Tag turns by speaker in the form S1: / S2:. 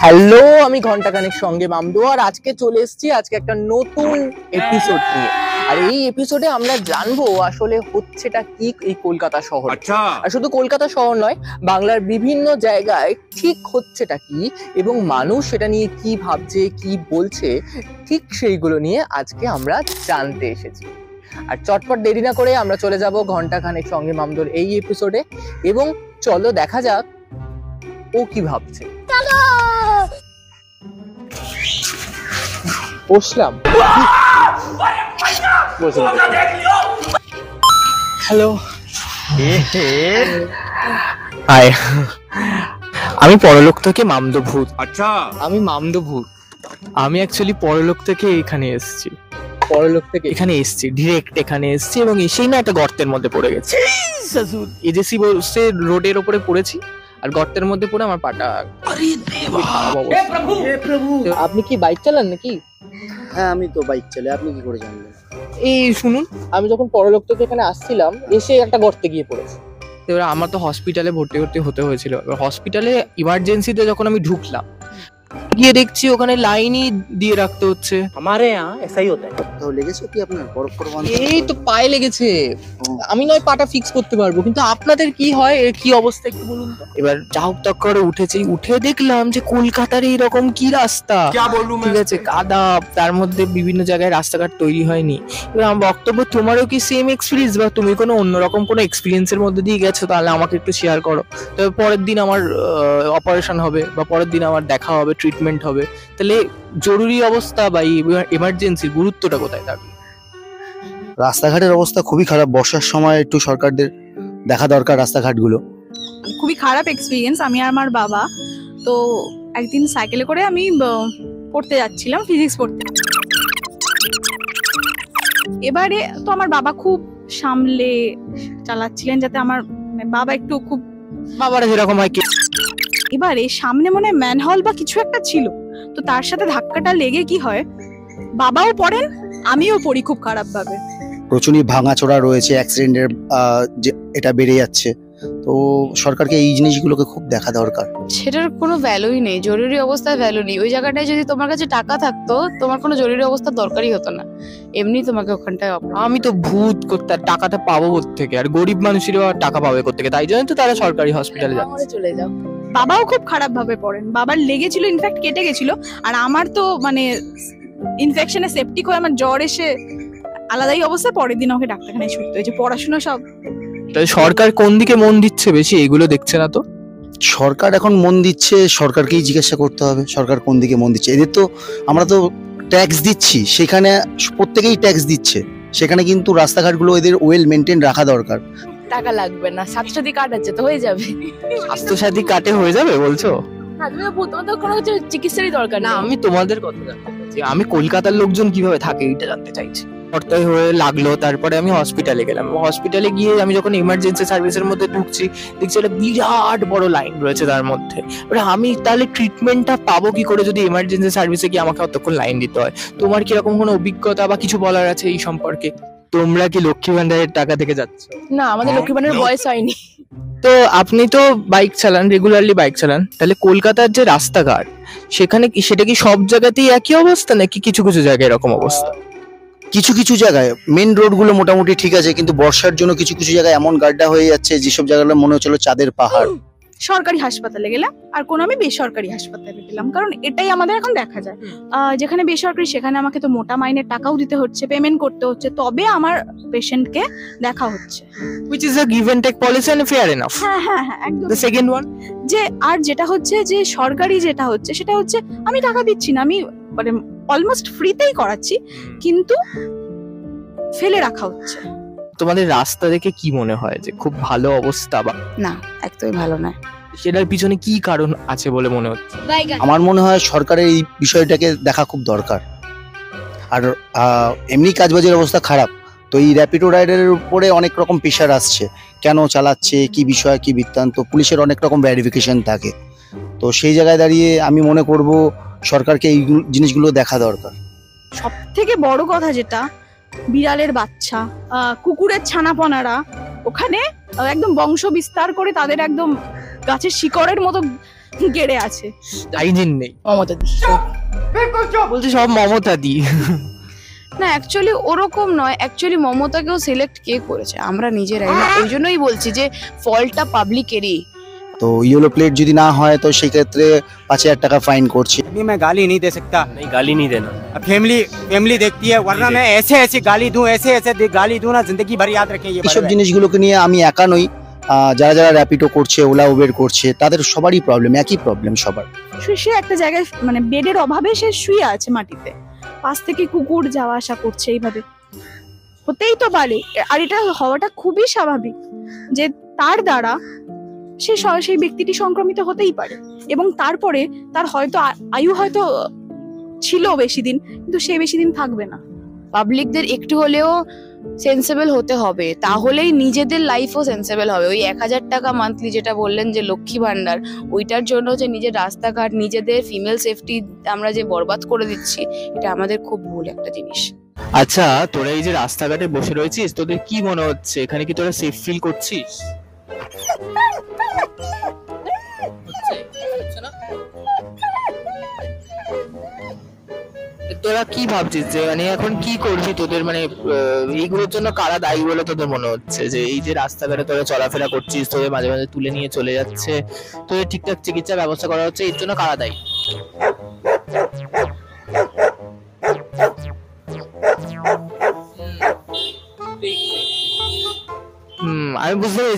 S1: Hello, আমি ঘন্টাখানেক সঙ্গে মামদো, আর আজকে চলে এসেছি একটা নতুন এপিসোড নিয়ে। আর এই এপিসোডে আমরা জানবো আসলে হচ্ছেটা কি এই কলকাতা শহর। আর শুধু কলকাতা শহর নয়, বাংলার বিভিন্ন জায়গায় ঠিক হচ্ছেটা কি এবং মানুষ সেটা নিয়ে কি ভাবছে, কি বলছে, ঠিক সেইগুলো নিয়ে আজকে আমরা জানতে এসেছি। আর চটপট দেরি না করে আমরা চলে যাব ঘন্টাখানেক সঙ্গে মামদোর এই এপিসোডে এবং চলো দেখা যাক ও কি ভাবছে। বসলাম। হ্যালো, হাই, আমি পরলোক থেকে মামদো ভূত।
S2: আচ্ছা,
S1: আমি মামদো ভূত। আমি অ্যাকচুয়ালি পরলোক থেকে এখানে এসেছি। পরলোক থেকে এখানে এসেছি, ডিরেক্ট এখানে এসেছি এবং এসেই না একটা গর্তের মধ্যে পড়ে গেছি। এজেসি বসে রোডের ওপরে পড়েছি আর গর্তের মধ্যে পড়ে আমার পাটা। আপনি কি বাইক চালান নাকি?
S3: হ্যাঁ, আমি তো বাইক চালাই। আপনি কি করে জানলেন?
S1: এই শুনুন, আমি যখন পরলোক থেকে এখানে আসছিলাম এসে একটা গর্তে গিয়ে পড়েছি। এবার আমার তো হসপিটালে ভর্তি হতে হয়েছিল। এবার হসপিটালে ইমার্জেন্সিতে যখন আমি ঢুকলাম গিয়ে দেখছি ওখানে লাইনই দিয়ে রাখতে হচ্ছে।
S3: हमारे यहाँ ऐसा ही होता है। তো লেগেছে কি আপনার? বরফ
S1: এই তো পায়ে লেগেছে। আমি নয় পাটা ফিক্স করতে পারবো, কিন্তু আপনাদের কি হয়, কি অবস্থা একটু বলুন তো। এবার যাও তাক করে উঠেছি, উঠে দেখলাম যে কলকাতার এইরকম কি রাস্তা, ঠিক আছে, কাদা, তার মধ্যে বিভিন্ন জায়গায় রাস্তাঘাট তৈরি হয়নি। এবার আমার বক্তব্য, তোমারও কি সেম এক্সপিরিয়েন্স বা তুমি কোনো অন্যরকম কোনো এক্সপিরিয়েন্সের মধ্যে দিয়ে গেছো, তাহলে আমাকে একটু শেয়ার করো। তবে পরের দিন আমার অপারেশন হবে বা পরের দিন আমার দেখা হবে, ট্রিটমেন্ট হবে, তাহলে জরুরি অবস্থা বা এমার্জেন্সির গুরুত্বটা কোথায় থাকবে?
S3: রাস্তাঘাটের অবস্থা খুবই খারাপ। বর্ষার সময় একটু সরকারদের দেখা দরকার রাস্তাঘাটগুলো।
S4: খুবই খারাপ এক্সপিরিয়েন্স। আমি আর আমার বাবা তো একদিন সাইকেলে করে আমি পড়তে যাচ্ছিলাম, ফিজিক্স পড়তে। এবারে তো আমার বাবা খুব সামলে চালাচ্ছিলেন যাতে আমার বাবা একটু খুব
S1: বাবারা যেরকম হয়।
S4: এবারে সামনে মনে হয় ম্যানহল বা কিছু একটা ছিল, তো তার সাথে ধাক্কাটা লেগে কি হয়, বাবাও পড়েন আমিও পড়ি খুব খারাপ ভাবে।
S3: প্রচুরই ভাঙাচোরা রয়েছে, অ্যাক্সিডেন্টের যে এটা বেড়ে যাচ্ছে। তো সরকারকে এই জিনিসগুলোকে খুব দেখা দরকার।
S5: সেটার কোনো ভ্যালুই নেই, জরুরি অবস্থার ভ্যালু নেই। ওই জায়গাটায় যদি তোমার কাছে টাকা থাকতো, তোমার কোনো জরুরি অবস্থার দরকারই হতো না। এমনি তোমাকে ওখানটায়
S1: আমি তো ভূত করতে টাকাটা পাবো কোত্থেকে, আর গরিব মানুষেরও টাকা পাবে কোত্থেকে, তাই জন্য তো তারা সরকারি হসপিটালে যাচ্ছে।
S5: চলে যাও।
S4: বাবাও খুব খারাপ ভাবে পড়েন, বাবার লেগেছিল, ইনফ্যাক্ট কেটে গেছিল। আর আমার তো মানে ইনফেকশনে সেপটিক হয়ে আমার জ্বর এসে আলাদাই অবস্থা। পরের দিন ওকে ডাক্তারখানায় ছুটতে হয়েছে। পড়াশোনা সব।
S1: তাহলে সরকার কোন দিকে মন দিচ্ছে বেশি, এগুলো দেখছে না তো?
S3: সরকার এখন মন দিচ্ছে, সরকারকেই জিজ্ঞাসা করতে হবে সরকার কোন দিকে মন দিচ্ছে। এদের তো আমরা তো ট্যাক্স দিচ্ছি, সেখানে প্রত্যেকেই ট্যাক্স দিচ্ছে, সেখানে কিন্তু রাস্তাঘাটগুলো এদের ওয়েল মেনটেন রাখা দরকার।
S5: টাকা লাগবে না, স্বাস্থ্যসাথী কার্ড আছে তো হয়ে যাবে।
S1: স্বাস্থ্যসাথী কার্ডে হয়ে যাবে বলছো?
S5: তোমাদের কোনো চিকিৎসারই দরকার
S1: না, আমি তোমাদের কথা জানতে চাইছি। আমি কলকাতার লোকজন কিভাবে থাকে এটা জানতে চাইছি। হঠাৎ হয়ে লাগলো, তারপরে আমি হসপিটালে গেলাম। হসপিটালে গিয়ে আমি যখন ইমার্জেন্সি সার্ভিসের মধ্যে ঢুকছি, দেখছি একটা বিরাট বড় লাইন রয়েছে তার মধ্যে। এবার আমি তাহলে ট্রিটমেন্টটা পাবো কি করে যদি ইমার্জেন্সি সার্ভিসে গিয়ে আমাকে অতক্ষণ লাইন দিতে হয়? তোমার কিরকম কোনো অভিজ্ঞতা বা কিছু বলার আছে এই সম্পর্কে? তোমরা কি লক্ষ্মী ভান্ডারের টাকা থেকে যাচ্ছ?
S5: না, আমাদের লক্ষ্মী ভান্ডারের বয়স হয়নি।
S1: তো আপনি তো বাইক চালান, রেগুলারলি বাইক চালান, তাহলে কলকাতার যে রাস্তাঘাট সেখানে কি সেটা কি সব জায়গাতেই একই অবস্থা নাকি কিছু কিছু জায়গায় এরকম অবস্থা?
S3: কিছু কিছু জায়গায় মেন রোডগুলো মোটামুটি ঠিক আছে, কিন্তু বর্ষার জন্য কিছু কিছু জায়গায় এমন গাড্ডা হয়ে যাচ্ছে যেসব জায়গাগুলো মনে হচ্ছিল চাঁদের পাহাড়।
S4: সরকারি হাসপাতালে গেলাম আর কোন আমি বেসরকারি হাসপাতালে গেলাম, কারণ এটাই আমাদের এখন দেখা যায়। যেখানে বেসরকারি সেখানে আমাকে তো মোটা মাইনের টাকাও দিতে হচ্ছে, পেমেন্ট করতে হচ্ছে, তবে আমার পেশেন্টকে দেখা হচ্ছে।
S1: Which is a give and take policy and fair enough.
S4: হ্যাঁ হ্যাঁ হ্যাঁ, একদম।
S1: The second one,
S4: যে আর যেটা হচ্ছে যে সরকারি যেটা হচ্ছে সেটা হচ্ছে আমি টাকা দিচ্ছি না, আমি মানে অলমোস্ট ফ্রিতেই করাচ্ছি, কিন্তু ফেলে রাখা হচ্ছে।
S1: তোমাদের রাস্তা দেখে কি মনে হয় যে খুব ভালো অবস্থা বা
S5: না, একদমই ভালো নয়?
S1: সেটার পিছনে কি কারণ আছে বলে মনে হচ্ছে?
S3: আমার মনে হয় সরকারের এই বিষয়টাকে দেখা খুব দরকার। আর এমনি কাজবাজের অবস্থা খারাপ, তো এই র্যাপিডো রাইডারের উপরে অনেক রকম প্রেশার আসছে, কেন চালাচ্ছে, কি বিষয়, কি বৃত্তান্ত, পুলিশের অনেক রকম ভেরিফিকেশন থাকে। তো সেই জায়গায় দাঁড়িয়ে আমি মনে করব সরকারকে এই জিনিসগুলো দেখা দরকার।
S4: সব থেকে বড় কথা যেটা, বিড়ালের বাচ্চা, কুকুরের ছানাপনারা ওখানে একদম বংশ বিস্তার করে তাদের একদম গাছের শিকড়ের মতো গেড়ে আছে।
S1: হাইজিন নেই।
S5: মমতা দি
S1: বলছি সব মমতা দি।
S5: না, অ্যাকচুয়ালি ওরকম নয়, অ্যাকচুয়ালি মমতাকেও সিলেক্ট কে করেছে? আমরা নিজেরাই না। ওই জন্যই বলছি যে ফলটা পাবলিকেরই।
S3: তো ইয়েলো প্লেট যদি না হয় তো সেই ক্ষেত্রে 5,000 টাকা ফাইন করছে।
S2: अभी मैं गाली नहीं दे सकता,
S6: नहीं गाली नहीं देना।
S2: अब फैमिली देखती है, वरना मैं ऐसे ऐसे गाली दूं, ऐसे ऐसे गाली दूं ना, जिंदगी भर याद रखें ये
S3: এইসব
S2: बात है।
S3: জিনিসগুলোকে নিয়ে আমি একা নই, যারা যারা র্যাপিডো করছে, ওলা উবের করছে, তাদের সবারই প্রবলেম, একই প্রবলেম সবার।
S4: সে একটা জায়গায় মানে বেডের অভাবে সে শুয়ে আছে মাটিতে, পাশ থেকে কুকুর যাওয়া আসা করছে, এইভাবে হতেই তো পারে। আর এটা হওয়াটা খুবই স্বাভাবিক যে তার দ্বারা সেই ব্যক্তিটি সংক্রমিত হতেই পারে, এবং তারপরে তার হয়তো আয়ু হয়তো ছিল বেশি দিন, কিন্তু সে বেশি দিন থাকবে না।
S5: পাবলিকদের একটু হলেও সেন্সেবল হতে হবে, তাহলেই নিজেদের লাইফও সেন্সেবল হবে। ওই 1,000 টাকা মান্থলি যেটা বললেন যে লক্ষ্মী ভান্ডার, ওইটার জন্য যে নিজের রাস্তাঘাট, নিজেদের ফিমেল সেফটি আমরা যে বরবাদ করে দিচ্ছি, এটা আমাদের খুব ভুল একটা জিনিস।
S1: আচ্ছা, তোরা এই যে রাস্তাঘাটে বসে রয়েছিস, তোদের কি মনে হচ্ছে? এখানে কি তোরা সেফ ফিল করছিস? তোরা কি ভাবছিস যে মানে এখন কি করবি? তোদের মানে এইগুলোর জন্য কারা দায়ী বলে তোদের মনে হচ্ছে? যে এই যে রাস্তাঘাটে তোরা চলাফেরা করছিস, তোদের মাঝে মাঝে তুলে নিয়ে চলে যাচ্ছে, তোদের ঠিকঠাক চিকিৎসা ব্যবস্থা করা হচ্ছে, এর জন্য কারা দায়ী? আমি বুঝতে পেরেছি।